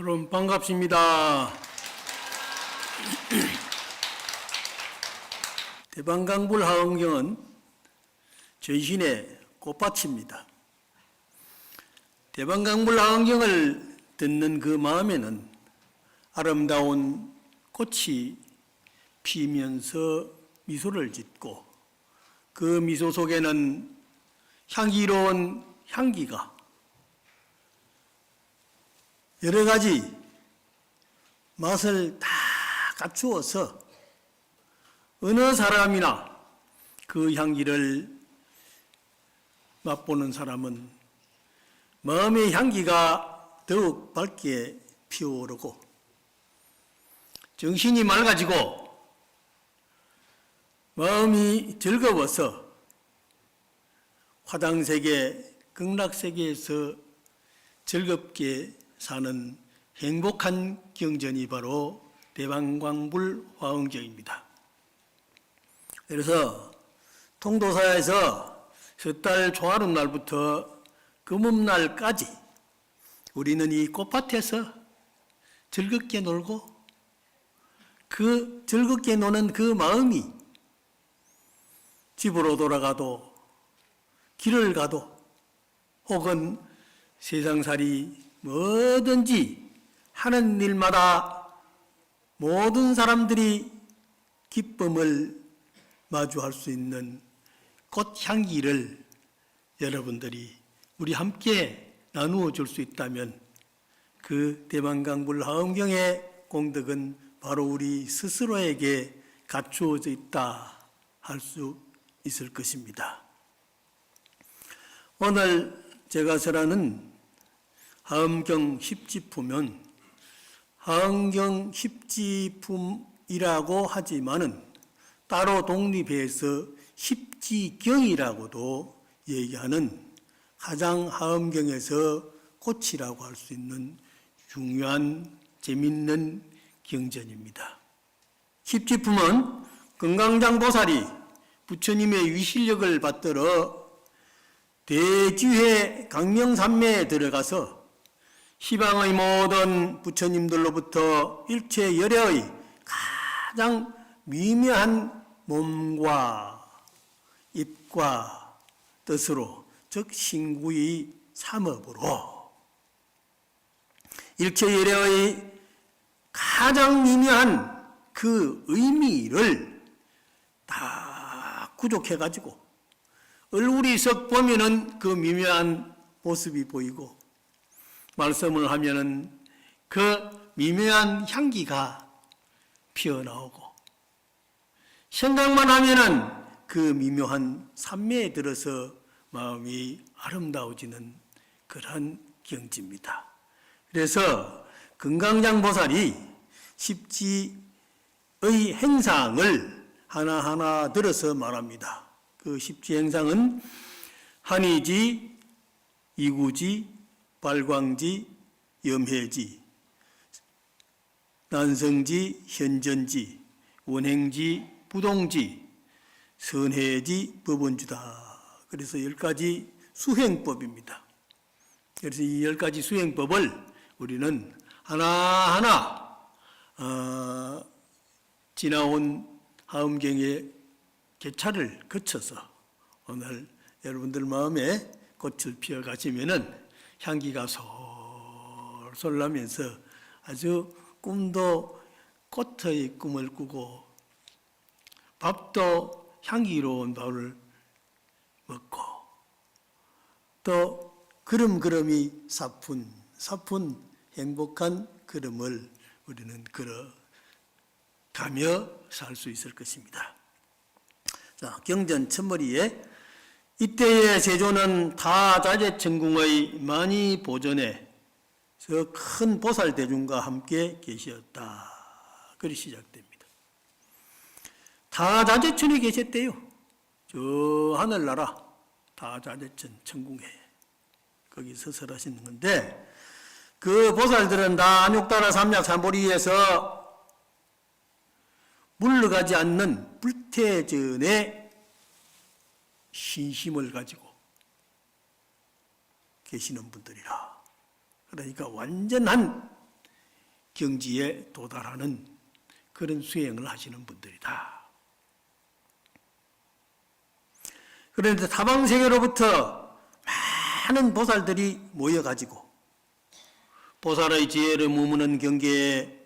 여러분 반갑습니다. 대방강불 하엄경은 전신의 꽃밭입니다. 대방강불 하엄경을 듣는 그 마음에는 아름다운 꽃이 피면서 미소를 짓고 그 미소 속에는 향기로운 향기가 여러 가지 맛을 다 갖추어서 어느 사람이나 그 향기를 맛보는 사람은 마음의 향기가 더욱 밝게 피어오르고 정신이 맑아지고 마음이 즐거워서 화당세계, 극락세계에서 즐겁게 사는 행복한 경전이 바로 대방강불 화엄경입니다. 그래서 통도사에서 섣달 초하룻 날부터 금음날까지 우리는 이 꽃밭에서 즐겁게 놀고 그 즐겁게 노는 그 마음이 집으로 돌아가도 길을 가도 혹은 세상살이 뭐든지 하는 일마다 모든 사람들이 기쁨을 마주할 수 있는 꽃향기를 여러분들이 우리 함께 나누어 줄 수 있다면 그 대방강불 하엄경의 공덕은 바로 우리 스스로에게 갖추어져 있다 할 수 있을 것입니다. 오늘 제가 전하는 하엄경 십지품은 하엄경 십지품이라고 하지만은 따로 독립해서 십지경이라고도 얘기하는 가장 하엄경에서 꽃이라고 할 수 있는 중요한 재밌는 경전입니다. 십지품은 금강장보살이 부처님의 위실력을 받들어 대지회 강명산매에 들어가서 시방의 모든 부처님들로부터 일체 열애의 가장 미묘한 몸과 입과 뜻으로 즉 신구의 삼업으로 일체 열애의 가장 미묘한 그 의미를 다 구족해가지고 얼굴이 썩 보면은 그 미묘한 모습이 보이고 말씀을 하면은 그 미묘한 향기가 피어나오고 생각만 하면은 그 미묘한 산매에 들어서 마음이 아름다워지는 그러한 경지입니다. 그래서 금강장보살이 십지의 행상을 하나하나 들어서 말합니다. 그 십지 행상은 한의지, 이구지, 발광지, 염해지, 난성지, 현전지, 원행지, 부동지, 선해지, 법원주다. 그래서 10가지 수행법입니다. 그래서 이 10가지 수행법을 우리는 하나하나 지나온 하엄경의 개차를 거쳐서 오늘 여러분들 마음에 꽃을 피워가시면은 향기가 솔솔 나면서 아주 꿈도 꽃의 꿈을 꾸고 밥도 향기로운 밥을 먹고 또 그름그름이 사푼 행복한 걸음을 우리는 걸어가며 살 수 있을 것입니다. 자, 경전 첫머리에 이때의 세조는 타자재천궁의 만이 보전에 저 큰 보살대중과 함께 계셨다. 그리 시작됩니다. 타자재천에 계셨대요. 저 하늘나라 타자재천 천궁에 거기서 설하시는 건데 그 보살들은 다 안욕다나 삼약 삼보리에서 물러가지 않는 불태전의 신심을 가지고 계시는 분들이라. 그러니까 완전한 경지에 도달하는 그런 수행을 하시는 분들이다. 그런데 타방세계로부터 많은 보살들이 모여가지고 보살의 지혜를 머무는 경계에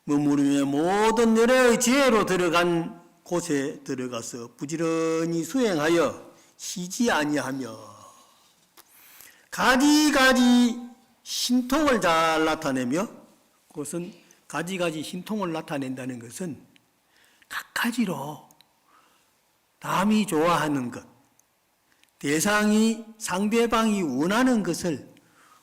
머무르며 모든 열애의 지혜로 들어간 곳에 들어가서 부지런히 수행하여 쉬지 아니하며 가지가지 신통을 잘 나타내며, 그것은 가지가지 신통을 나타낸다는 것은 각가지로 남이 좋아하는 것, 대상이 상대방이 원하는 것을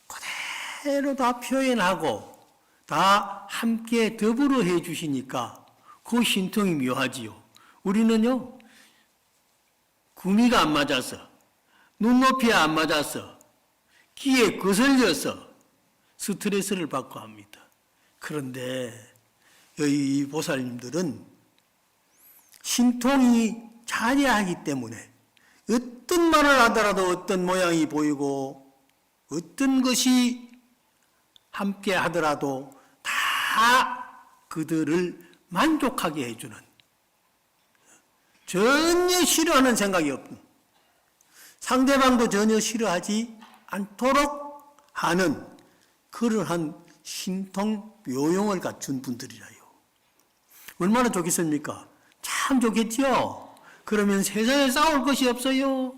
그대로 다 표현하고 다 함께 더불어 해 주시니까 그 신통이 묘하지요. 우리는요, 구미가 안 맞아서, 눈높이에 안 맞아서, 귀에 거슬려서 스트레스를 받고 합니다. 그런데 이 보살님들은 신통이 자리하기 때문에 어떤 말을 하더라도 어떤 모양이 보이고 어떤 것이 함께 하더라도 다 그들을 만족하게 해주는, 전혀 싫어하는 생각이 없는, 상대방도 전혀 싫어하지 않도록 하는 그러한 신통 묘용을 갖춘 분들이라요. 얼마나 좋겠습니까? 참 좋겠지요. 그러면 세상에 싸울 것이 없어요.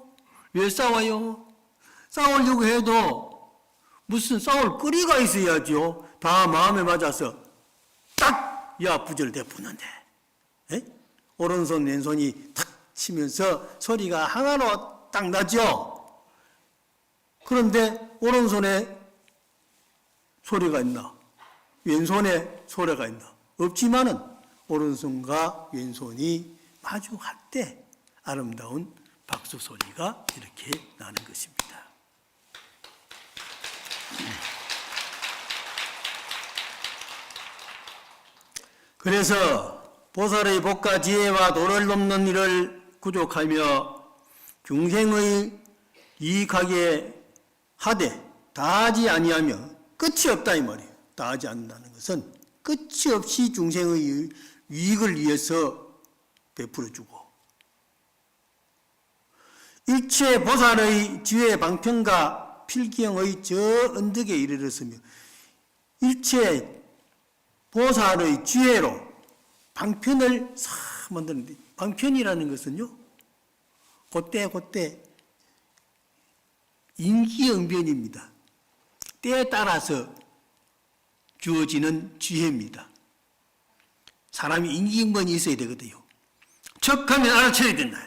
왜 싸워요? 싸우려고 해도 무슨 싸울 거리가 있어야죠. 다 마음에 맞아서 딱 야부절대 붙는데, 오른손 왼손이 탁 치면서 소리가 하나로 딱 나죠. 그런데 오른손에 소리가 있나? 왼손에 소리가 있나? 없지만은 오른손과 왼손이 마주할 때 아름다운 박수 소리가 이렇게 나는 것입니다. 그래서 보살의 복과 지혜와 도를 돕는 일을 구족하며 중생의 이익하게 하되 다하지 아니하며 끝이 없다 이 말이에요. 다하지 않는다는 것은 끝이 없이 중생의 이익을 위해서 베풀어주고, 일체 보살의 지혜 방편과 필경의 저 언덕에 이르렀으며 일체 보살의 지혜로 방편을 싹 만드는데, 방편이라는 것은요, 그때 인기응변입니다. 때에 따라서 주어지는 지혜입니다. 사람이 인기응변이 있어야 되거든요. 척하면 알아채야 된다.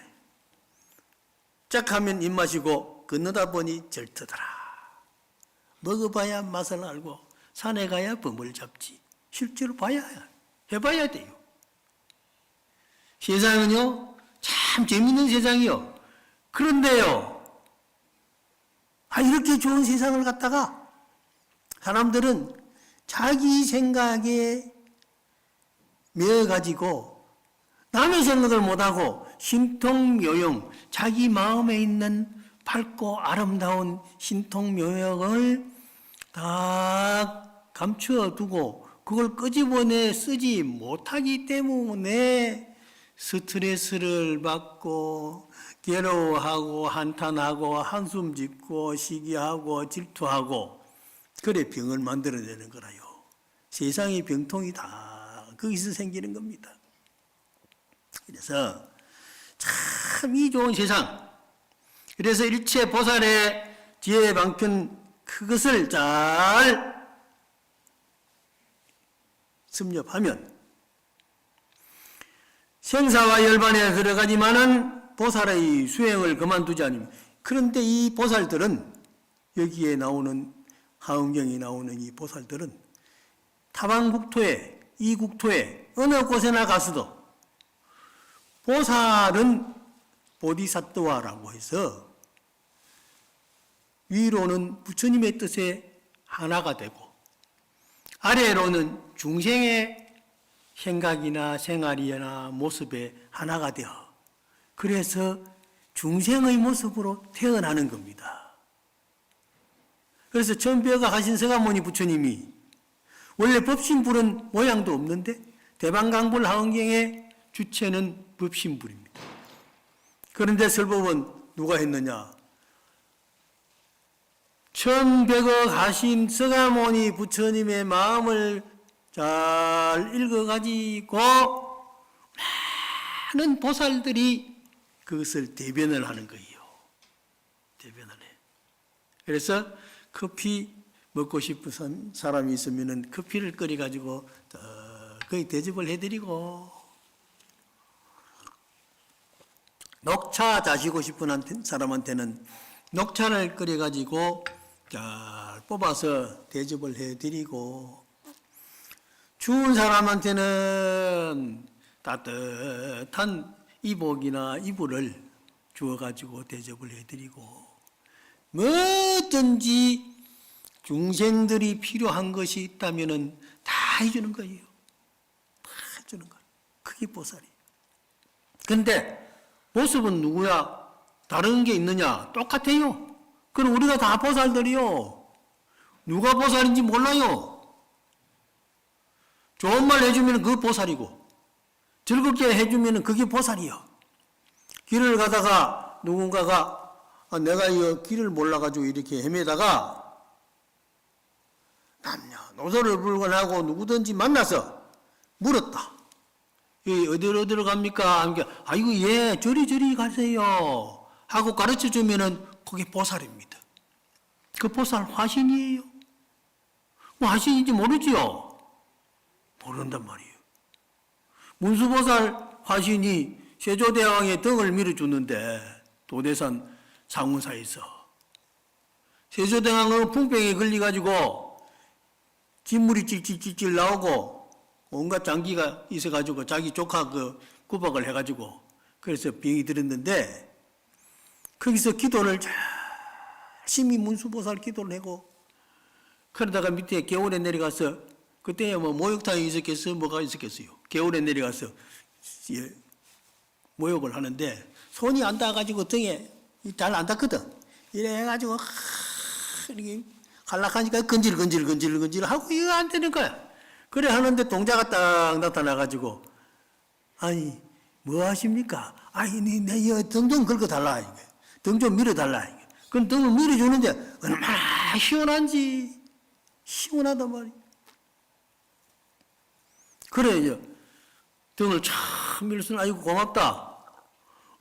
짝하면 입마시고 건너다 보니 절트더라. 먹어봐야 맛을 알고 산에 가야 범을 잡지. 실제로 해봐야 돼요. 세상은요, 참 재밌는 세상이요. 그런데요, 이렇게 좋은 세상을 갖다가 사람들은 자기 생각에 매여가지고 남의 생각을 못하고 신통묘용, 자기 마음에 있는 밝고 아름다운 신통묘용을 다 감추어두고 그걸 끄집어내 쓰지 못하기 때문에 스트레스를 받고 괴로워하고 한탄하고 한숨 짓고 시기하고 질투하고 그래 병을 만들어내는 거라요. 세상의 병통이 다 거기서 생기는 겁니다. 그래서 참 이 좋은 세상, 그래서 일체 보살의 지혜 방편 그것을 잘 섭렵하면 생사와 열반에 들어가지만은 보살의 수행을 그만두지 않으면, 그런데 이 보살들은, 여기에 나오는 하은경에 나오는 이 보살들은 타방국토에, 이 국토에 어느 곳에나 가서도 보살은 보디사ttva라고 해서 위로는 부처님의 뜻에 하나가 되고 아래로는 중생의 생각이나 생활이나 모습에 하나가 되어, 그래서 중생의 모습으로 태어나는 겁니다. 그래서 전배가 가신 서가모니 부처님이 원래 법신불은 모양도 없는데 대방강불 하은경의 주체는 법신불입니다. 그런데 설법은 누가 했느냐? 천백억 하심 서가모니 부처님의 마음을 잘 읽어가지고 많은 보살들이 그것을 대변을 하는 거예요. 대변을 해. 그래서 커피 먹고 싶은 사람이 있으면 커피를 끓여가지고 거의 대접을 해드리고, 녹차 자시고 싶은 사람한테는 녹차를 끓여가지고 잘 뽑아서 대접을 해드리고, 추운 사람한테는 따뜻한 이복이나 이불을 주어가지고 대접을 해드리고, 뭐든지 중생들이 필요한 것이 있다면 다 해주는 거예요. 다 해주는 거예요. 그게 보살이에요. 근데 모습은 누구야? 다른 게 있느냐? 똑같아요. 그럼 우리가 다 보살들이요. 누가 보살인지 몰라요. 좋은 말 해주면 그거 보살이고, 즐겁게 해주면 그게 보살이요. 길을 가다가 누군가가 내가 이 길을 몰라가지고 이렇게 헤매다가 남녀노소를 불건하고 누구든지 만나서 물었다. 어디로 갑니까? 하니까 아이고 예 저리 가세요 하고 가르쳐 주면은 그게 보살입니다. 그 보살 화신이에요. 뭐 화신인지 모르지요? 모른단 말이에요. 문수보살 화신이 세조대왕의 등을 밀어주는데 도대산 상운사에서 세조대왕은 풍병에 걸려가지고 진물이 찔찔찔찔 나오고 온갖 장기가 있어가지고 자기 조카 그 구박을 해가지고 그래서 병이 들었는데, 거기서 기도를 열심히 문수보살 기도를 하고, 그러다가 밑에 겨울에 내려가서, 그때 뭐 모욕탕이 있었겠어요? 뭐가 있었겠어요? 겨울에 내려가서 모욕을 하는데 손이 안 닿아가지고 등에 잘 안 닿거든. 이래 해가지고 이렇게 갈락하니까 건질 하고 이거 안 되는 거야. 그래 하는데 동자가 딱 나타나가지고 아니 뭐 하십니까? 아니 내 등 좀 긁어달라. 등 좀 밀어달라. 그럼 등을 밀어주는데 얼마나 시원한지. 시원하단 말이야. 그래 등을 참 밀었으니 아이고 고맙다.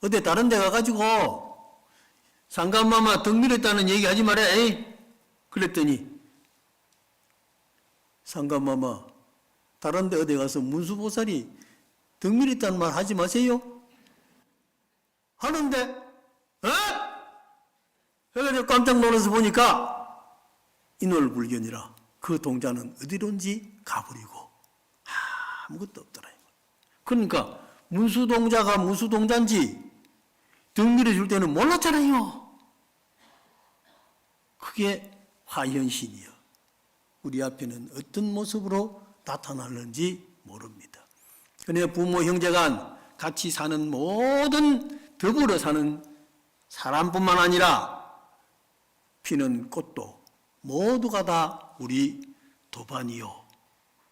어디 다른 데 가가지고 상감마마 등 밀었다는 얘기 하지 마라. 에이? 그랬더니 상감마마 다른 데 어디 가서 문수보살이 등 밀었다는 말 하지 마세요. 하는데 그래서 깜짝 놀라서 보니까 인월불견이라 그 동자는 어디론지 가버리고 아무것도 없더라. 그러니까 문수동자가 문수동자인지 등 밀어줄 때는 몰랐잖아요. 그게 화현신이요. 우리 앞에는 어떤 모습으로 나타나는지 모릅니다. 그러나 부모 형제간 같이 사는 모든 더불어 사는 사람뿐만 아니라 피는 꽃도 모두가 다 우리 도반이요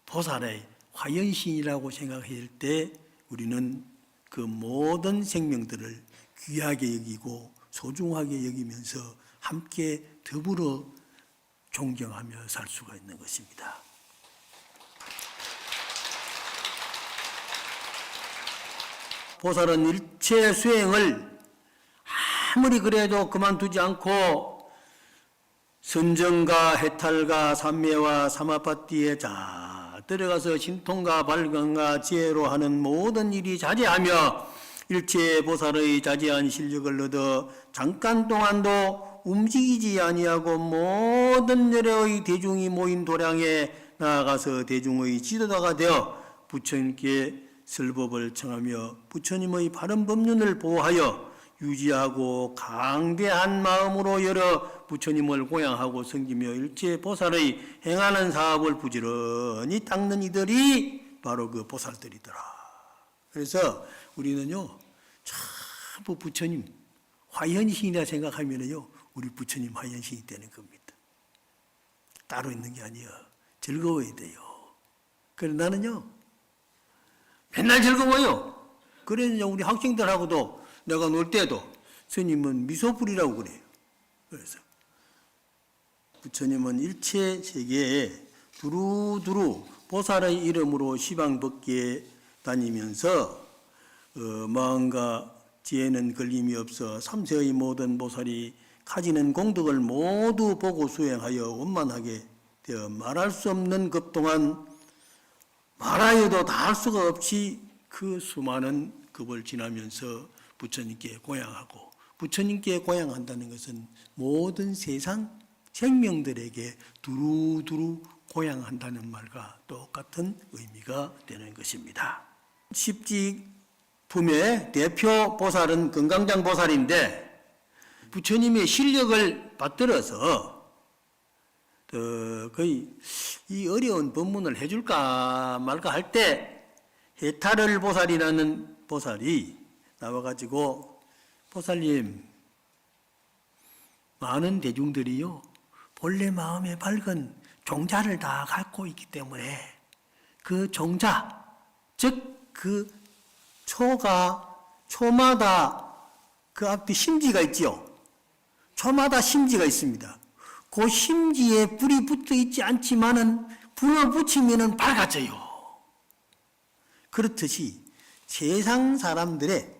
보살의 화현신이라고 생각할 때 우리는 그 모든 생명들을 귀하게 여기고 소중하게 여기면서 함께 더불어 존경하며 살 수가 있는 것입니다. 보살은 일체 수행을 아무리 그래도 그만두지 않고 선정과 해탈과 삼매와 사마파티에 잘 들어가서 신통과 발광과 지혜로 하는 모든 일이 자제하며 일체 보살의 자제한 실력을 얻어 잠깐 동안도 움직이지 아니하고 모든 열의 대중이 모인 도량에 나아가서 대중의 지도자가 되어 부처님께 설법을 청하며 부처님의 바른 법륜을 보호하여 유지하고 강대한 마음으로 여러 부처님을 공양하고 섬기며 일체 보살의 행하는 사업을 부지런히 닦는 이들이 바로 그 보살들이더라. 그래서 우리는요, 전부 부처님 화현신이라 생각하면요, 우리 부처님 화현신이 되는 겁니다. 따로 있는 게 아니에요. 즐거워야 돼요. 그래 나는요 맨날 즐거워요. 그래서 우리 학생들하고도 내가 놀 때도 스님은 미소풀이라고 그래요. 그래서 부처님은 일체 세계에 두루두루 보살의 이름으로 시방법계에 다니면서 마음과 지혜는 걸림이 없어 삼세의 모든 보살이 가지는 공덕을 모두 보고 수행하여 원만하게 되어 말할 수 없는 것 동안 말하여도 다 할 수가 없이 그 수많은 급을 지나면서 부처님께 고향하고, 부처님께 고향한다는 것은 모든 세상 생명들에게 두루두루 고향한다는 말과 똑같은 의미가 되는 것입니다. 십지품의 대표 보살은 금강장 보살인데 부처님의 실력을 받들어서 거의 이 어려운 법문을 해줄까 말까 할 때 해탈을 보살이라는 보살이 나와가지고 보살님, 많은 대중들이요 본래 마음에 밝은 종자를 다 갖고 있기 때문에 그 종자, 즉 그 초마다 그 앞에 심지가 있지요. 초마다 심지가 있습니다. 그 심지에 불이 붙어 있지 않지만은 불을 붙이면은 밝아져요. 그렇듯이 세상 사람들의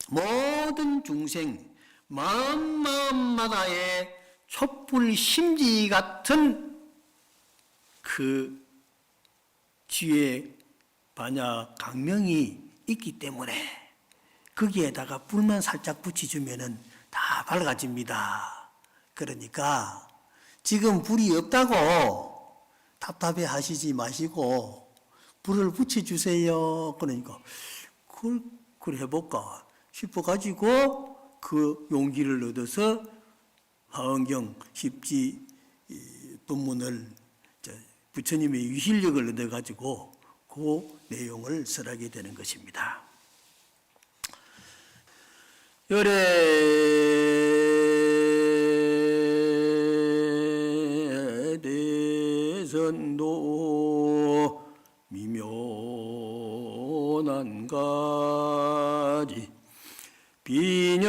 모든 중생 마음마다의 촛불 심지 같은 그 지혜 반야 강명이 있기 때문에 거기에다가 불만 살짝 붙여주면은 다 밝아집니다. 그러니까 지금 불이 없다고 답답해 하시지 마시고 불을 붙여주세요. 그러니까 그걸 해볼까 싶어가지고 그 용기를 얻어서 화엄경 십지 법문을 부처님의 위실력을 얻어가지고 그 내용을 설하게 되는 것입니다. 열애 대선도 미묘난 가지 비념이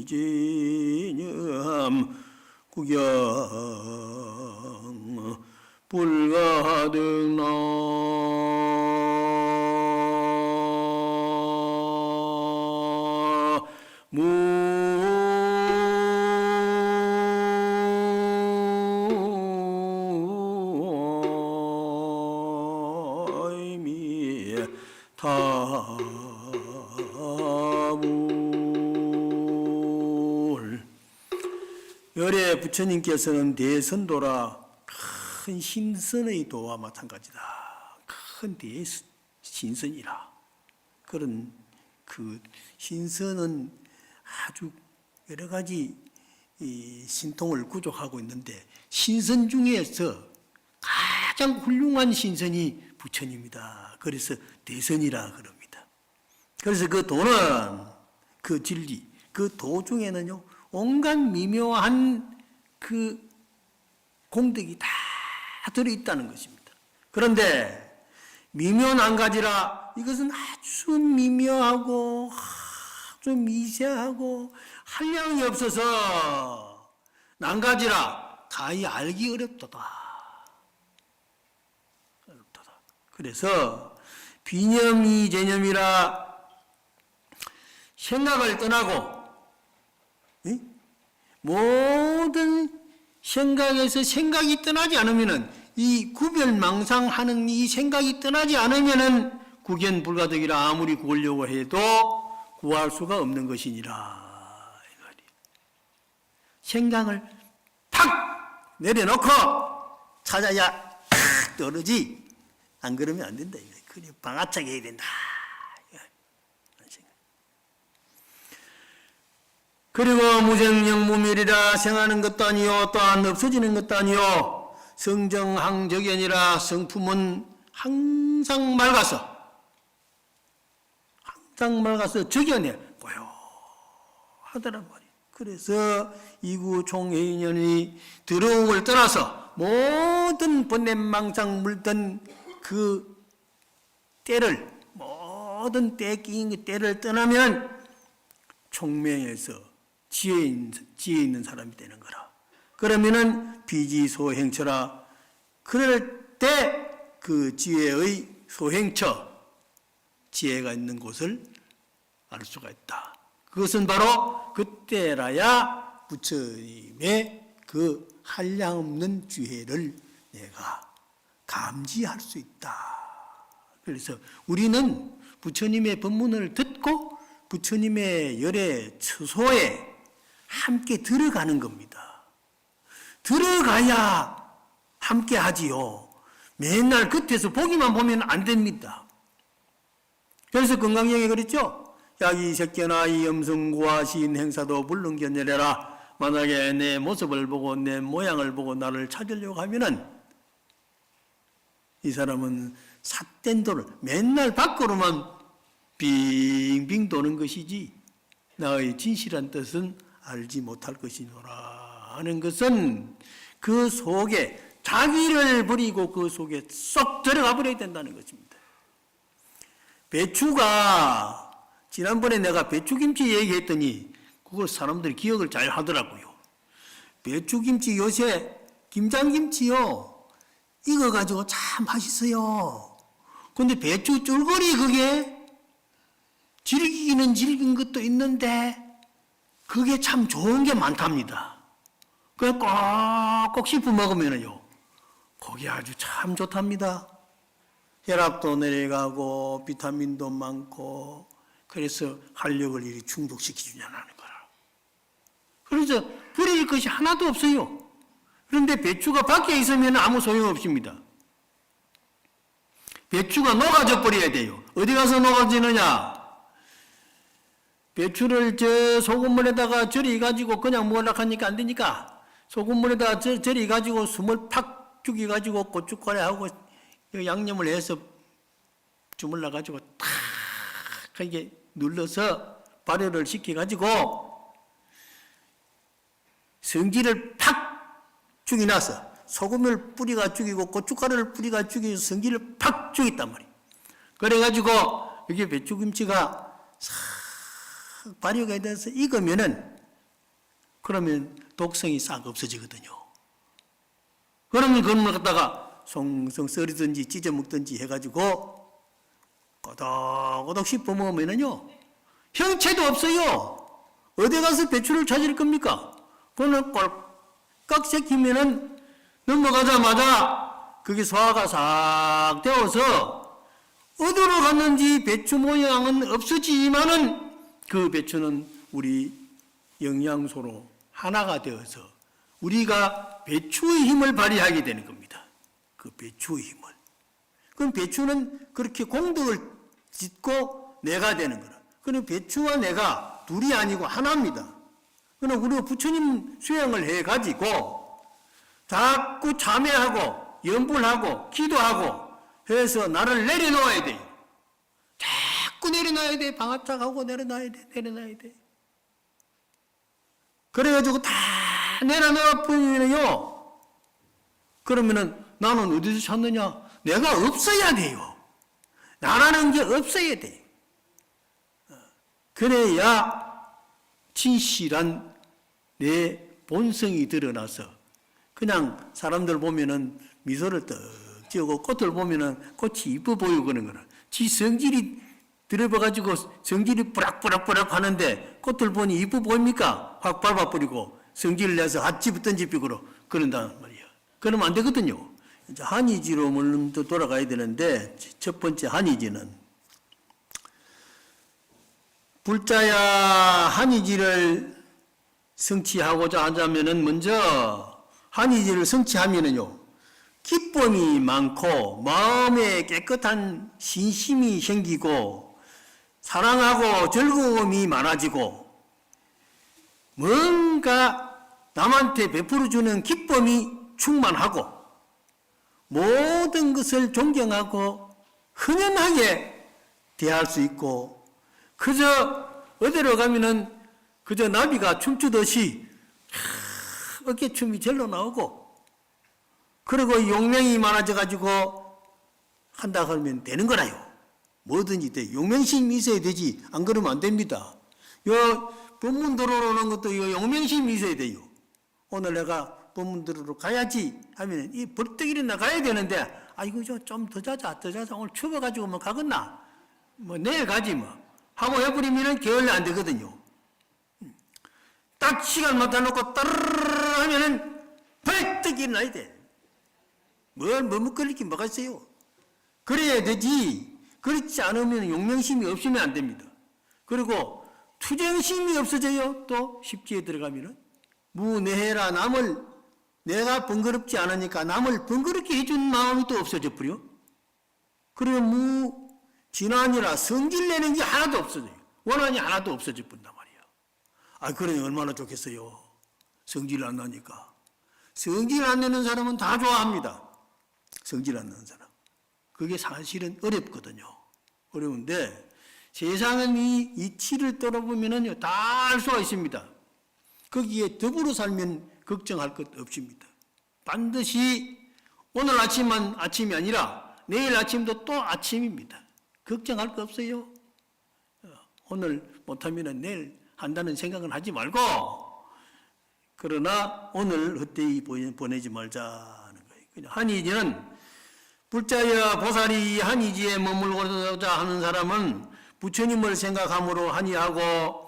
제념 구경 불가득 나무미 타불 열애 부처님께서는 대선도라 큰 신선의 도와 마찬가지다. 큰 대신선이라. 그런 그 신선은 아주 여러 가지 이 신통을 구족하고 있는데 신선 중에서 가장 훌륭한 신선이 부처님이다. 그래서 대선이라 그럽니다. 그래서 그 도는 그 진리, 그 도 중에는요 온갖 미묘한 그 공덕이 다 들어있다는 것입니다. 그런데 미묘한 가지라 이것은 아주 미묘하고 아주 미세하고 한량이 없어서 난가지라 가히 알기 어렵도다. 그래서 비념이 제념이라 생각을 떠나고 모든 생각에서 생각이 떠나지 않으면은 이 구별망상하는 이 생각이 떠나지 않으면은 구견불가득이라 아무리 구하려고 해도 구할 수가 없는 것이니라. 생각을 팍 내려놓고 찾아야 탁 떨어지. 안 그러면 안 된다. 그래 방아차게 해야 된다. 그리고 무생영무멸이라 생하는 것도 아니요 또한 없어지는 것도 아니요 성정항적연이라 성품은 항상 맑아서 적연해 고요하더란 말이에요. 그래서 이구 총회의원이 더러움을 떠나서 모든 번뇌망상 물든 그 때를, 모든 때 끼인 때를 떠나면 총명에서 지혜 있는 사람이 되는 거라. 그러면은 비지소행처라. 그럴 때 그 지혜의 소행처, 지혜가 있는 곳을 알 수가 있다. 그것은 바로 그때라야 부처님의 그 한량없는 지혜를 내가 감지할 수 있다. 그래서 우리는 부처님의 법문을 듣고 부처님의 열의 처소에 함께 들어가는 겁니다. 들어가야 함께 하지요. 맨날 겉에서 보기만 보면 안 됩니다. 그래서 건강경에 그랬죠. 야이 새끼나 이 염승구와 시인 행사도 물론 견뎌내라. 만약에 내 모습을 보고 내 모양을 보고 나를 찾으려고 하면은 이 사람은 삿된 도를 맨날 밖으로만 빙빙 도는 것이지 나의 진실한 뜻은 알지 못할 것이노라 하는 것은 그 속에 자기를 버리고 그 속에 쏙 들어가 버려야 된다는 것입니다. 배추가 지난번에 내가 배추김치 얘기했더니 그걸 사람들이 기억을 잘 하더라고요. 배추김치 요새 김장김치요. 이거 가지고 참 맛있어요. 근데 배추 쫄거리 그게 질기기는 질긴 것도 있는데 그게 참 좋은 게 많답니다. 그걸 꼭꼭 씹어 먹으면요. 그게 아주 참 좋답니다. 혈압도 내려가고 비타민도 많고 그래서 활력을 이리 충족시켜주냐는 거라. 그래서 버릴 것이 하나도 없어요. 그런데 배추가 밖에 있으면 아무 소용없습니다. 배추가 녹아져 버려야 돼요. 어디 가서 녹아지느냐? 배추를 소금물에다가 절여가지고 그냥 먹으려고 하니까 안 되니까 소금물에다가 절여가지고 숨을 팍 죽여가지고 고춧가루하고 양념을 해서 주물러가지고 탁 이렇게 눌러서 발효를 시켜가지고 성질을 팍 죽여놔서 소금을 뿌리가 죽이고 고춧가루를 뿌리가 죽여서 성질을 팍 죽였단 말이에요. 그래가지고 이게 배추김치가 싹 발효가 돼서 익으면은 그러면 독성이 싹 없어지거든요. 그러면 그걸 갖다가 송송 썰이든지 찢어 먹든지 해가지고 꼬덕꼬덕 씹어 먹으면은요 형체도 없어요. 어디 가서 배추를 찾을 겁니까? 그거는 꼴깍 새기면은 넘어가자마자 그게 소화가 싹 되어서 어디로 갔는지 배추 모양은 없어지지만은 그 배추는 우리 영양소로 하나가 되어서 우리가 배추의 힘을 발휘하게 되는 겁니다. 그 배추의 힘을. 그럼 배추는 그렇게 공덕을 짓고 내가 되는 거라. 그럼 배추와 내가 둘이 아니고 하나입니다. 그럼 우리가 부처님 수행을 해가지고 자꾸 참회하고 염불하고 기도하고 해서 나를 내려놓아야 돼요. 자꾸 내려놔야 돼. 방아착하고 내려놔야 돼. 내려놔야 돼. 그래가지고 다 내려놔 버리면요. 그러면은 나는 어디서 찾느냐? 내가 없어야 돼요. 나라는 게 없어야 돼. 그래야 진실한 내 본성이 드러나서 그냥 사람들 보면은 미소를 떡 지어고 꽃을 보면은 꽃이 이뻐 보이고 그런 거라. 지 성질이 들어봐가지고 성질이 뿌락뿌락뿌락 하는데 꽃을 보니 이뻐 보입니까? 확 밟아버리고 성질을 내서 핫집을 던지비고로 그런단 말이야. 그러면 안 되거든요. 이제 한의지로 물론 또 돌아가야 되는데 첫 번째 한의지는 불자야 한의지를 성취하고자 하자면은 먼저 한의지를 성취하면은요 기쁨이 많고 마음에 깨끗한 신심이 생기고 사랑하고 즐거움이 많아지고 뭔가 남한테 베풀어주는 기쁨이 충만하고 모든 것을 존경하고 흔연하게 대할 수 있고 그저 어디로 가면은 그저 나비가 춤추듯이 어깨춤이 절로 나오고, 그리고 용맹이 많아져가지고 한다 그러면 되는 거라요. 뭐든지 돼. 용맹심이 있어야 되지. 안 그러면 안 됩니다. 요 법문 들어오는 것도 요 용맹심이 있어야 돼요. 오늘 내가 법문 들으러 가야지 하면 이 벌떡 일어나 가야 되는데, 이거 좀 더 자자. 오늘 추워가지고 뭐 가겠나? 뭐 내일 가지 뭐. 하고 해버리면은 게을리 안 되거든요. 딱 시간 맞춰놓고 따르르 하면은 벌떡 일어나야 돼. 뭘 머뭇거리긴 뭐가 있어요. 그래야 되지. 그렇지 않으면 용맹심이 없으면 안 됩니다. 그리고 투쟁심이 없어져요. 또 십지에 들어가면은 무내해라. 남을 내가 번거롭지 않으니까 남을 번거롭게 해준 마음이 또 없어져 버려. 그리고 무진환이라 성질내는 게 하나도 없어져요. 원한이 하나도 없어져 버린단 말이야. 그러니 얼마나 좋겠어요. 성질 안 나니까. 성질 안 내는 사람은 다 좋아합니다. 성질 안 나는 사람. 그게 사실은 어렵거든요. 어려운데 세상은 이 이치를 떨어보면은요, 다 알 수가 있습니다. 거기에 더불어 살면 걱정할 것 없습니다. 반드시 오늘 아침만 아침이 아니라 내일 아침도 또 아침입니다. 걱정할 거 없어요. 오늘 못하면 내일 한다는 생각은 하지 말고, 그러나 오늘 헛되이 보내지 말자는 거예요. 그냥 한이지는 불자여 보살이 한이지에 머물고자 하는 사람은 부처님을 생각함으로 한이하고,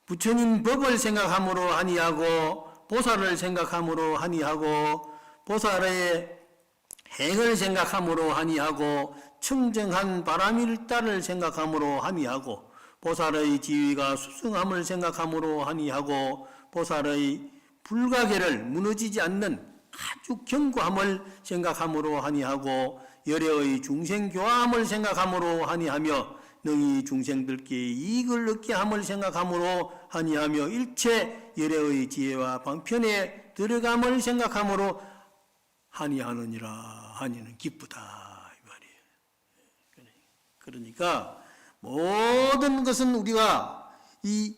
부처님 법을 생각함으로 한이하고, 보살을 생각함으로 한이하고, 보살의 행을 생각함으로 한이하고, 청정한 바람일다를 생각함으로 한이하고, 보살의 지위가 수승함을 생각함으로 한이하고, 보살의 불가계를 무너지지 않는 아주 견고함을 생각함으로 한이하고, 열애의 중생교화함을 생각함으로 한이하며, 능히 중생들께 이익을 얻게 함을 생각함으로 한이하며, 일체 열애의 지혜와 방편에 들어감을 생각함으로 한이하느니라. 한이는 기쁘다 이 말이에요. 그러니까 모든 것은 우리가 이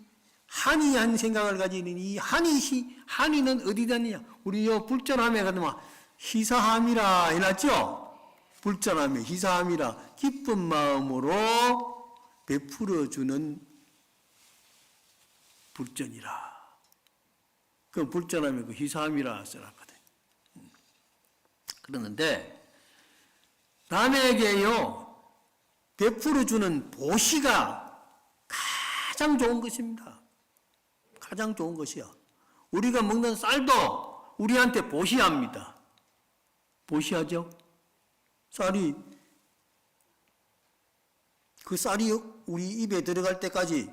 한이한 생각을 가지는 이 한이는 어디다 있느냐? 우리 요 불전함에 가면 희사함이라 해놨죠? 불전함에 희사함이라 기쁜 마음으로 베풀어주는 불전이라. 그 불전함에 그 희사함이라 써놨거든. 그러는데 남에게요 베풀어주는 보시가 가장 좋은 것입니다. 가장 좋은 것이야. 우리가 먹는 쌀도 우리한테 보시합니다. 보시하죠? 그 쌀이 우리 입에 들어갈 때까지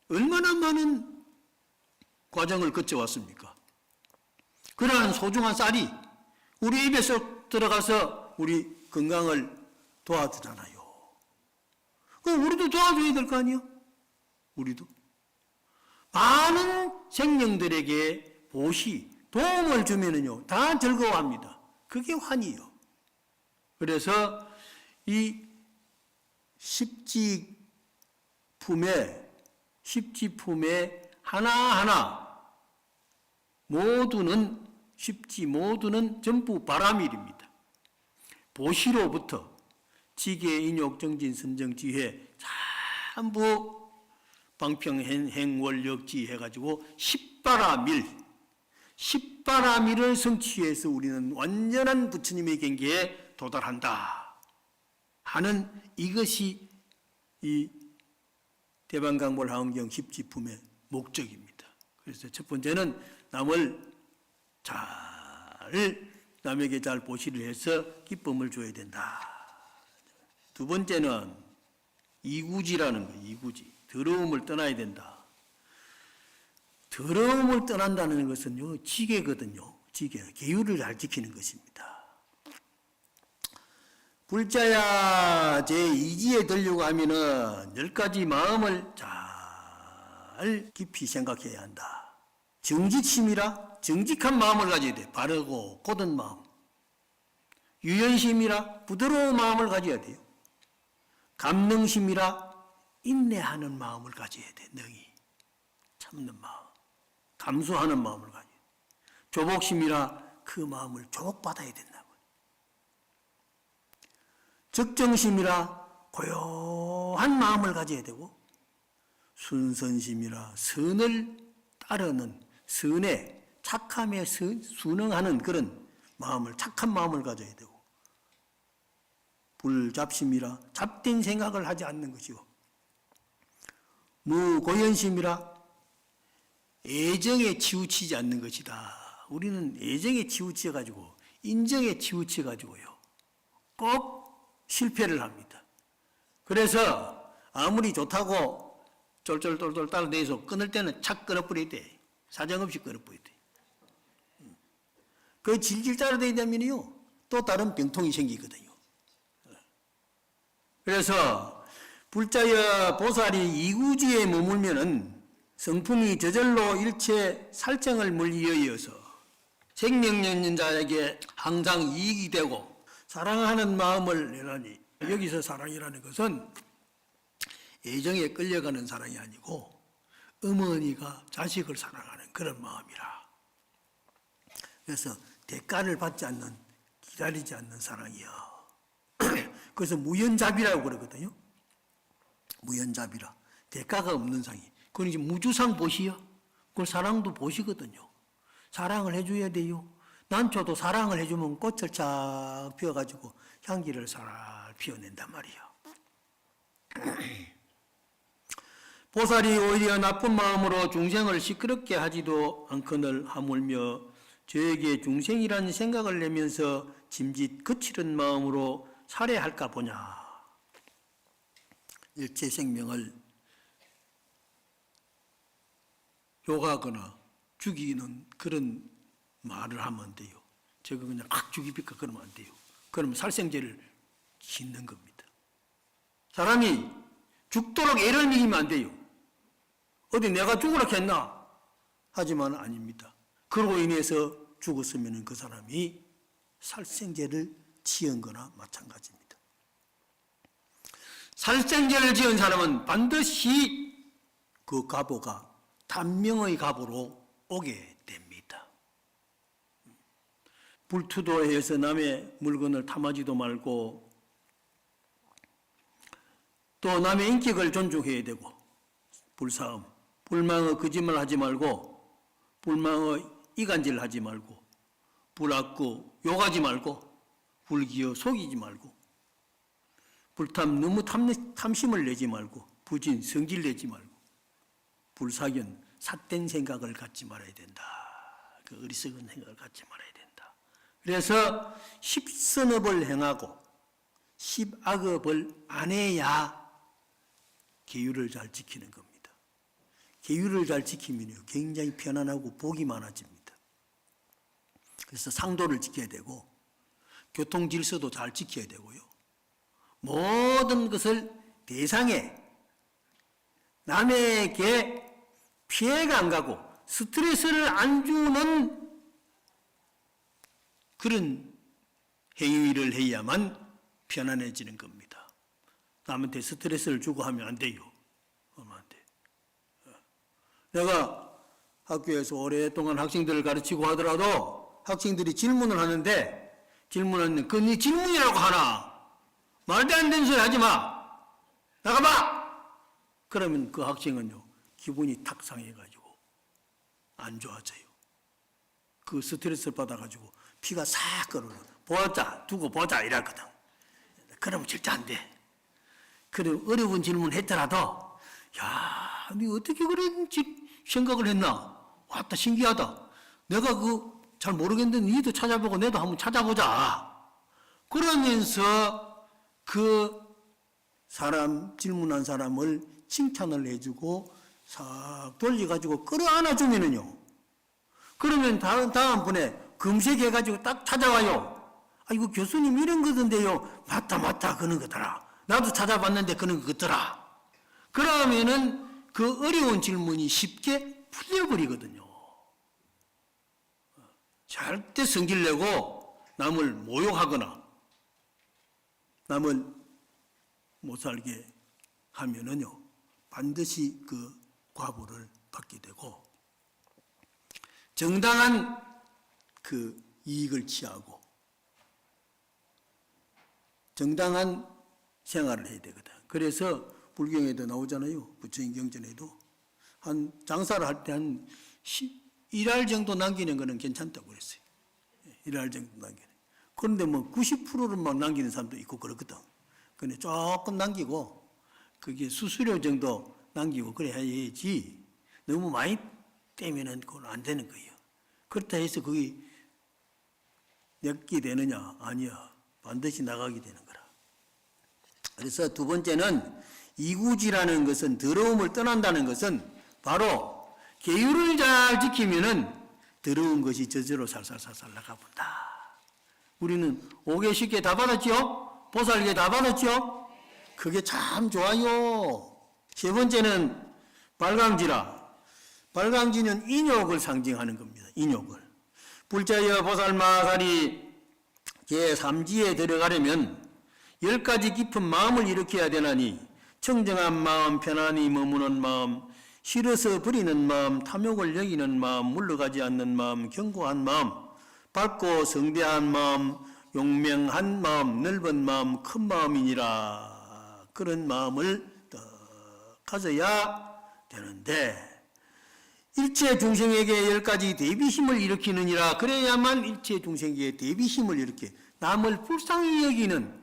얼마나 많은 과정을 거쳐왔습니까? 그러한 소중한 쌀이 우리 입에 쏙 들어가서 우리 건강을 도와주잖아요. 그럼 우리도 도와줘야 될 거 아니에요? 우리도. 많은 생명들에게 보시, 도움을 주면은요, 다 즐거워합니다. 그게 환이요. 그래서 이 십지품에 하나하나 모두는 전부 바람일입니다. 보시로부터 지계, 인욕, 정진, 선정, 지혜 전부 방평, 행월역지 해가지고 10바라밀을 성취해서 우리는 완전한 부처님의 경계에 도달한다 하는 이것이 이 대방강몰 하음경 십지품의 목적입니다. 그래서 첫 번째는 남에게 잘 보시를 해서 기쁨을 줘야 된다. 두 번째는 이구지라는 거예요. 이구지. 더러움을 떠나야 된다. 더러움을 떠난다는 것은요, 지계거든요. 지계. 계율을 잘 지키는 것입니다. 불자야 제2지에 들려고 하면은 10가지 마음을 잘 깊이 생각해야 한다. 정직심이라 정직한 마음을 가져야 돼. 바르고 곧은 마음. 유연심이라 부드러운 마음을 가져야 돼요. 감능심이라 인내하는 마음을 가져야 돼. 능히. 참는 마음, 감수하는 마음을 가지고, 조복심이라 그 마음을 조복받아야 된다고. 적정심이라 고요한 마음을 가져야 되고, 순선심이라 선을 따르는 선에 착함에 순응하는 그런 마음을, 착한 마음을 가져야 되고, 불잡심이라 잡된 생각을 하지 않는 것이고, 무고연심이라 애정에 치우치지 않는 것이다. 우리는 애정에 치우쳐가지고, 인정에 치우쳐가지고요, 꼭 실패를 합니다. 그래서 아무리 좋다고 쫄쫄쫄쫄 따라내서 끊을 때는 착 끊어버려야 돼. 사정없이 끊어버려야 돼. 그 질질 따라다니다 되면요, 또 다른 병통이 생기거든요. 그래서 불자여 보살이 이구지에 머물면은 성품이 저절로 일체 살정을 물리어서 생명연자에게 항상 이익이 되고, 사랑하는 마음을 내라니, 여기서 사랑이라는 것은 애정에 끌려가는 사랑이 아니고 어머니가 자식을 사랑하는 그런 마음이라. 그래서 대가를 받지 않는, 기다리지 않는 사랑이요. 그래서 무연잡이라고 그러거든요. 무연잡이라. 대가가 없는 상이. 그건 이제 무주상 보시요. 그걸 사랑도 보시거든요. 사랑을 해줘야 돼요. 난초도 사랑을 해주면 꽃을 착 피워가지고 향기를 살 피워낸단 말이에요. 보살이 오히려 나쁜 마음으로 중생을 시끄럽게 하지도 않거늘 하물며 저에게 중생이라는 생각을 내면서 짐짓 거칠은 마음으로 살해할까 보냐. 일체 생명을 욕하거나 죽이는 그런 말을 하면 안 돼요. 제가 그냥 확 죽이니까 그러면 안 돼요. 그러면 살생죄를 짓는 겁니다. 사람이 죽도록 애를 먹이면 안 돼요. 어디 내가 죽으라 했나? 하지만 아닙니다. 그러고 인해서 죽었으면 그 사람이 살생죄를 지은 거나 마찬가지입니다. 살생죄를 지은 사람은 반드시 그 가보가 단명의 가보로 오게 됩니다. 불투도해서 남의 물건을 탐하지도 말고, 또 남의 인격을 존중해야 되고, 불사음, 불망의 거짓말 하지 말고, 불망의 이간질 하지 말고, 불악구 욕하지 말고, 불기어 속이지 말고, 불탐 너무 탐심을 내지 말고, 부진 성질 내지 말고, 불사견 삿된 생각을 갖지 말아야 된다. 그 어리석은 생각을 갖지 말아야 된다. 그래서 십선업을 행하고 십악업을 안 해야 계율을 잘 지키는 겁니다. 계율을 잘 지키면 굉장히 편안하고 복이 많아집니다. 그래서 상도를 지켜야 되고, 교통 질서도 잘 지켜야 되고요. 모든 것을 대상에 남에게 피해가 안 가고 스트레스를 안 주는 그런 행위를 해야만 편안해지는 겁니다. 남한테 스트레스를 주고 하면 안 돼요. 하면 안 돼. 내가 학교에서 오랫동안 학생들을 가르치고 하더라도 학생들이 질문을 하는데, 질문하는 그 네 질문이라고 하나? 말도 안 되는 소리 하지 마. 나가봐. 그러면 그 학생은요, 기분이 탁 상해가지고 안 좋아져요. 그 스트레스를 받아가지고 피가 싹 끓어요. 보자, 두고 보자 이러거든. 그러면 절대 안 돼. 그래, 어려운 질문 했더라도, 야, 네 어떻게 그런 생각을 했나? 왔다, 신기하다. 내가 잘 모르겠는데 니도 찾아보고 내도 한번 찾아보자. 그러면서 그 사람, 질문한 사람을 칭찬을 해주고 싹 돌려가지고 끌어안아주면은요, 그러면 다음번에 검색해가지고 딱 찾아와요. 이거 교수님 이런 거던데요. 맞다, 그런 거더라. 나도 찾아봤는데 그런 거더라. 그러면은 그 어려운 질문이 쉽게 풀려버리거든요. 절대 성질내고 남을 모욕하거나 남을 못 살게 하면은요, 반드시 그 과보를 갖게 되고 정당한 그 이익을 취하고 정당한 생활을 해야 되거든. 그래서 불경에도 나오잖아요. 부처님 경전에도 한 장사를 할 때 한 1알 정도 남기는 거는 괜찮다고 그랬어요. 1알 정도 남기는. 그런데 뭐 90%를 막 남기는 사람도 있고 그렇거든. 근데 조금 남기고 그게 수수료 정도 남기고 그래 해야지 너무 많이 떼면은 그건 안 되는 거예요. 그렇다 해서 그게 내게 되느냐? 아니야. 반드시 나가게 되는 거라. 그래서 두 번째는 이구지라는 것은 더러움을 떠난다는 것은 바로 계율을 잘 지키면은 더러운 것이 저절로 살살살살 나가본다. 우리는 5개 10개 다 받았죠? 보살계 다 받았죠? 그게 참 좋아요. 세 번째는 발광지라. 발광지는 인욕을 상징하는 겁니다. 인욕을. 불자여 보살마살이 제3지에 들어가려면 10가지 깊은 마음을 일으켜야 되나니 청정한 마음, 편안히 머무는 마음, 싫어서 버리는 마음, 탐욕을 여기는 마음, 물러가지 않는 마음, 견고한 마음, 밝고 성대한 마음, 용맹한 마음, 넓은 마음, 큰 마음이니라. 그런 마음을 가져야 되는데 일체 중생에게 10가지 대비심을 일으키느니라. 그래야만 일체 중생에게 대비심을 일으켜 남을 불쌍히 여기는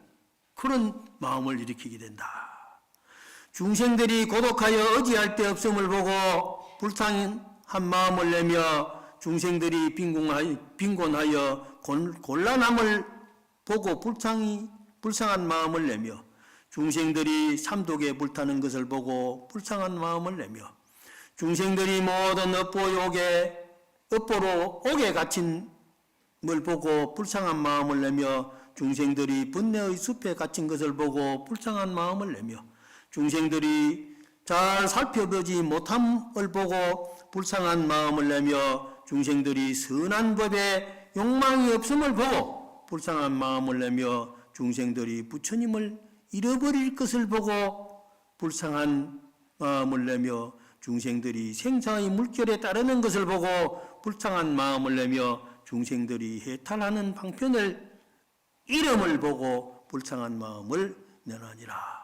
그런 마음을 일으키게 된다. 중생들이 고독하여 의지할 데 없음을 보고 불쌍한 마음을 내며 중생들이 빈곤하여 곤란함을 보고 불쌍한 마음을 내며 중생들이 삼독에 불타는 것을 보고 불쌍한 마음을 내며 중생들이 모든 업보로 옥에 갇힌 걸 보고 불쌍한 마음을 내며 중생들이 번뇌의 숲에 갇힌 것을 보고 불쌍한 마음을 내며 중생들이 잘 살펴보지 못함을 보고 불쌍한 마음을 내며 중생들이 선한 법에 욕망이 없음을 보고 불쌍한 마음을 내며 중생들이 부처님을 잃어버릴 것을 보고 불쌍한 마음을 내며 중생들이 생사의 물결에 따르는 것을 보고 불쌍한 마음을 내며 중생들이 해탈하는 방편을 이름을 보고 불쌍한 마음을 내나니라.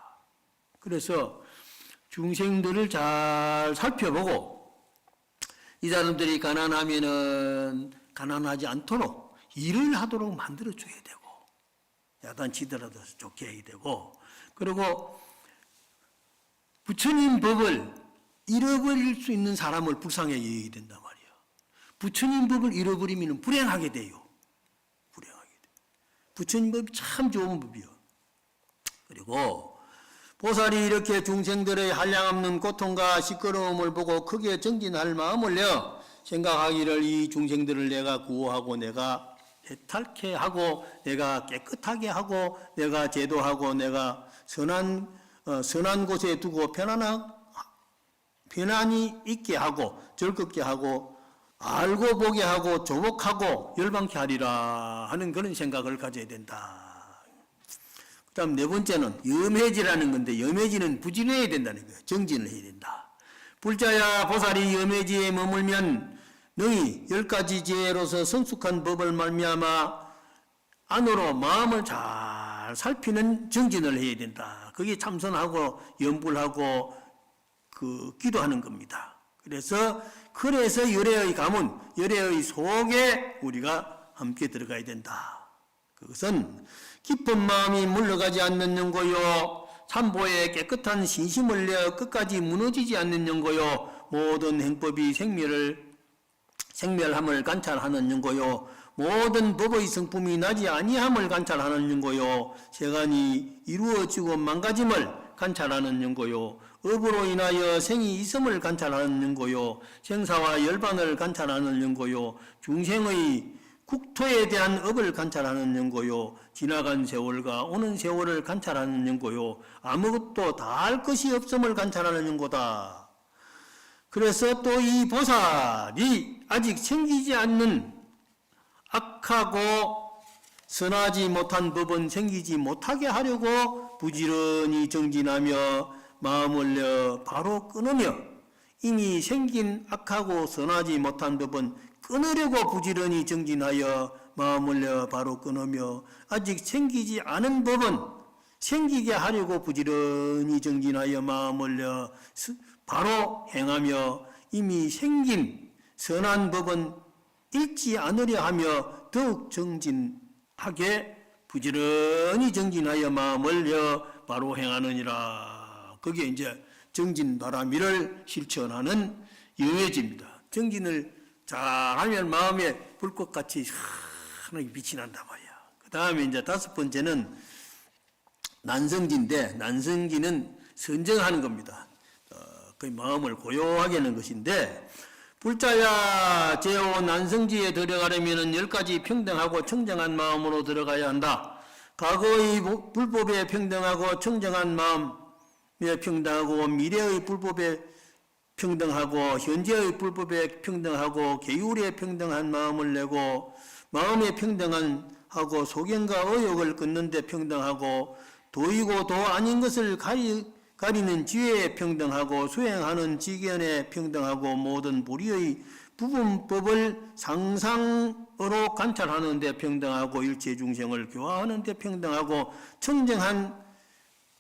그래서 중생들을 잘 살펴보고 이 사람들이 가난하면은 가난하지 않도록 일을 하도록 만들어줘야 되고 야단치더라도 좋게 해야 되고 그리고 부처님 법을 잃어버릴 수 있는 사람을 불쌍하게 여겨야 된단 말이에요. 부처님 법을 잃어버리면 불행하게 돼요. 불행하게 돼요. 부처님 법이 참 좋은 법이요. 그리고 보살이 이렇게 중생들의 한량없는 고통과 시끄러움을 보고 크게 정진할 마음을 내어 생각하기를 이 중생들을 내가 구호하고 내가 해탈케 하고 내가 깨끗하게 하고 내가 제도하고 내가 선한 곳에 두고 편안히 있게 하고 즐겁게 하고 알고 보게 하고 조복하고 열방케 하리라 하는 그런 생각을 가져야 된다. 그 다음 네 번째는 염해지라는 건데 염해지는 부진해야 된다는 거예요. 정진을 해야 된다. 불자야 보살이 염해지에 머물면 너희 10가지 지혜로서 성숙한 법을 말미암아 안으로 마음을 잘 살피는 정진을 해야 된다. 그게 참선하고 염불하고 기도하는 겁니다. 그래서 열애의 가문, 열애의 속에 우리가 함께 들어가야 된다. 그것은 깊은 마음이 물러가지 않는 연고요. 삼보에 깨끗한 신심을 내어 끝까지 무너지지 않는 연고요. 모든 행법이 생멸함을 관찰하는 연고요. 모든 법의 성품이 나지 아니함을 관찰하는 연고요. 세간이 이루어지고 망가짐을 관찰하는 연고요. 업으로 인하여 생이 있음을 관찰하는 연고요. 생사와 열반을 관찰하는 연고요. 중생의 국토에 대한 업을 관찰하는 연고요. 지나간 세월과 오는 세월을 관찰하는 연고요. 아무것도 다 할 것이 없음을 관찰하는 연고다. 그래서 또 이 보살이 아직 생기지 않는 악하고 선하지 못한 법은 생기지 못하게 하려고 부지런히 정진하며 마음을 내어 바로 끊으며 이미 생긴 악하고 선하지 못한 법은 끊으려고 부지런히 정진하여 마음을 바로 끊으며 아직 생기지 않은 법은 생기게 하려고 부지런히 정진하여 마음을 바로 행하며 이미 생긴 선한 법은 잃지 않으려 하며 더욱 정진하게 부지런히 정진하여 마음을 바로 행하느니라. 그게 이제 정진바라미를 실천하는 영해지입니다. 정진을 잘하면 마음에 불꽃같이 환하게 빛이 난단 말이야. 그 다음에 이제 다섯 번째는 난성지인데, 난성지는 선정하는 겁니다. 그 마음을 고요하게 하는 것인데, 불자야 제오 난성지에 들어가려면 10가지 평등하고 청정한 마음으로 들어가야 한다. 과거의 불법에 평등하고 청정한 마음에 평등하고 미래의 불법에 평등하고 현재의 불법에 평등하고 계율에 평등한 마음을 내고 마음에 평등하고 소견과 의욕을 끊는 데 평등하고 도이고 도 아닌 것을 가리는 지혜에 평등하고 수행하는 지견에 평등하고 모든 불의의 부분법을 상상으로 관찰하는 데 평등하고 일체 중생을 교화하는 데 평등하고 청정한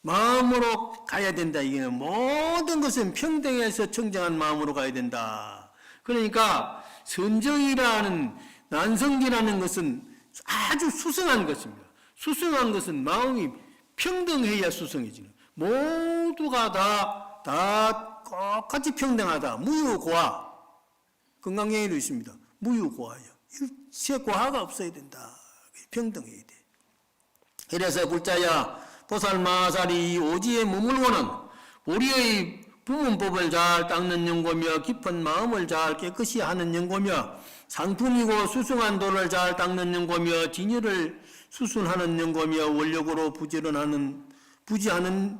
마음으로 가야 된다. 이게 모든 것은 평등해서 청정한 마음으로 가야 된다. 그러니까 선정이라는 난성기라는 것은 아주 수승한 것입니다. 수승한 것은 마음이 평등해야 수승해지는. 모두가 다 똑같이 평등하다. 무유고화. 건강경에도 있습니다. 무유고화요. 일체 고화가 없어야 된다. 평등해야 돼. 그래서 불자야 보살마살이 오지에 머물고는 우리의 부문법을 잘 닦는 연고며 깊은 마음을 잘 깨끗이 하는 연고며 상품이고 수승한 도를 잘 닦는 연고며 진열을 수순하는 연고며 원력으로 부지하는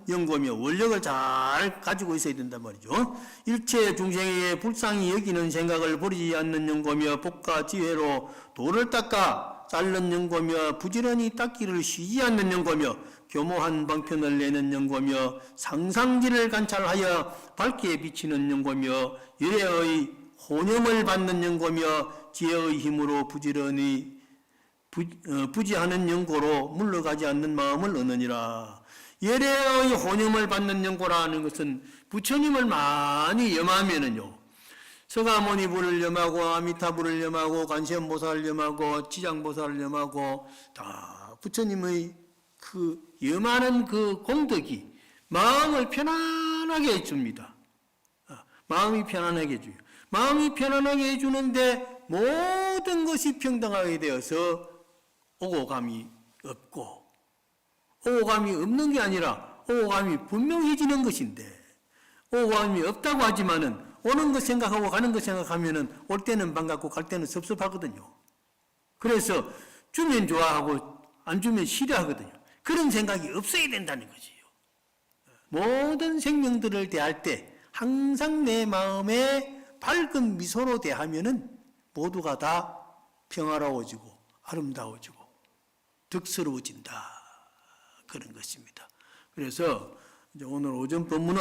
연고며 원력을 잘 가지고 있어야 된단 말이죠. 일체 중생의 불쌍히 여기는 생각을 버리지 않는 연고며 복과 지혜로 도를 닦아 자른 연고며 부지런히 닦기를 쉬지 않는 연고며 교모한 방편을 내는 연고며 상상지를 관찰하여 밝게 비치는 연고며 열애의 혼염을 받는 연고며 지혜의 힘으로 부지런히 부지하는 연고로 물러가지 않는 마음을 얻느니라. 열애의 혼염을 받는 연고라는 것은 부처님을 많이 염하면은요, 서가모니불을 염하고 아미타불을 염하고 관세음보살을 염하고 지장보살을 염하고 다 부처님의 그 염하는 그 공덕이 마음을 편안하게 해줍니다. 마음이 편안하게 해줘요. 마음이 편안하게 해주는데 모든 것이 평등하게 되어서 오고감이 없고, 오고감이 없는 게 아니라 오고감이 분명해지는 것인데, 오고감이 없다고 하지만은 오는 것 생각하고 가는 것 생각하면은 올 때는 반갑고 갈 때는 섭섭하거든요. 그래서 주면 좋아하고 안 주면 싫어하거든요. 그런 생각이 없어야 된다는 거지요. 모든 생명들을 대할 때 항상 내 마음에 밝은 미소로 대하면은 모두가 다 평화로워지고 아름다워지고 득스러워진다. 그런 것입니다. 그래서 이제 오늘 오전 법문은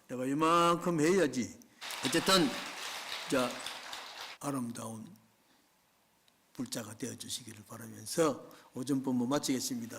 내가 이만큼 해야지 어쨌든 아름다운 불자가 되어 주시기를 바라면서 오전 법문 마치겠습니다.